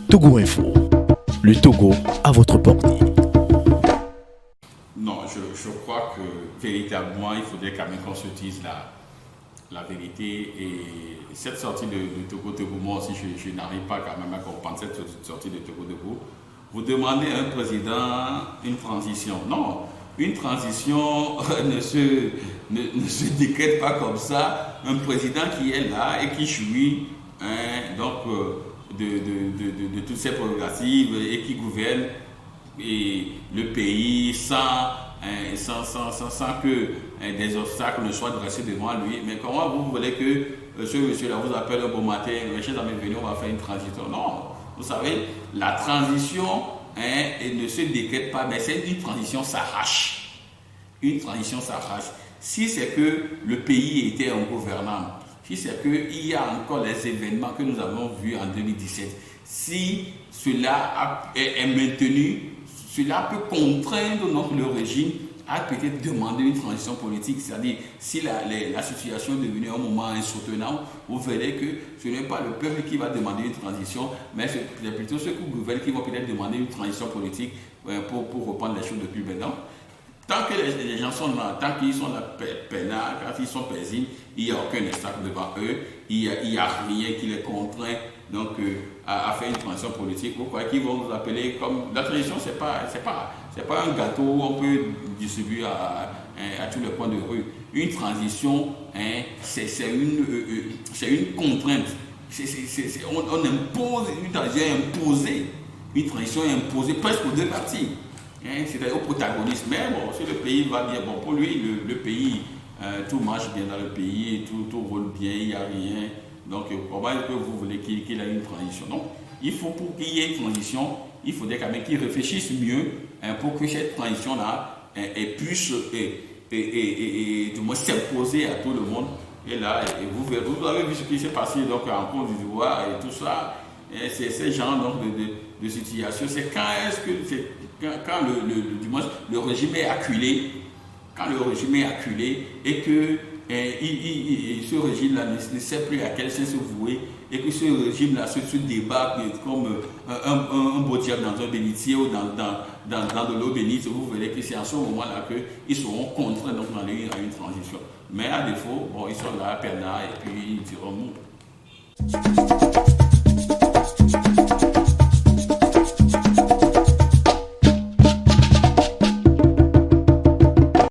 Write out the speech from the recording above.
Togo Info. Le Togo à votre portée. Non, je crois que véritablement, il faudrait quand même qu'on se dise la vérité. Et cette sortie de Togo Debout, moi aussi, je n'arrive pas quand même à comprendre cette sortie de Togo Debout. Vous demandez à un président une transition. Non, une transition ne se décrète pas comme ça. Un président qui est là et qui jouit de toutes ses prérogatives et qui gouverne le pays sans que des obstacles ne soient dressés devant lui. Mais comment vous voulez que ce monsieur-là vous appelle un bon matin, mes chers amis, venez, on va faire une transition? Non, vous savez, la transition elle ne se décrète pas, mais c'est une transition s'arrache. Une transition s'arrache. Si c'est que le pays était ingouvernable, si c'est qu'il y a encore les événements que nous avons vus en 2017, si cela est maintenu, cela peut contraindre le régime à peut-être demander une transition politique. C'est-à-dire, si la situation est devenue un moment insoutenable, vous verrez que ce n'est pas le peuple qui va demander une transition, mais c'est plutôt ceux qui gouvernent qui vont peut-être demander une transition politique pour reprendre les choses depuis maintenant. Tant que les gens sont là, tant qu'ils sont là peinards, quand ils sont paisibles, il n'y a aucun obstacle devant eux, il n'y a rien qui les contraint à faire une transition politique. Vous croyez qu'ils vont nous appeler comme... La transition, c'est pas un gâteau où on peut distribuer à tous les coins de rue. Une transition, c'est une contrainte. On impose une transition imposée. Une transition imposée presque aux deux parties. C'est-à-dire au protagonisme. Mais bon, si le pays va bien, bon, pour lui, le pays, tout marche bien dans le pays, tout roule bien, il n'y a rien. Donc, comment est-ce que vous voulez qu'il ait une transition? Donc, il faut, pour qu'il y ait une transition, il faudrait quand même qu'il réfléchisse mieux pour que cette transition-là puisse du moins s'imposer à tout le monde. Et là, vous avez vu ce qui s'est passé donc, en Côte d'Ivoire et tout ça. C'est ce genre donc, de situation. C'est quand est-ce que quand le régime est acculé, et que ce régime-là ne sait plus à quel sens se vouer, et que ce régime-là se débat comme un beau diable dans un bénitier ou dans de l'eau bénite, vous verrez que c'est à ce moment-là qu'ils seront contraints d'aller à une transition. Mais à défaut, bon, ils sont là, peinards, et puis ils diront non.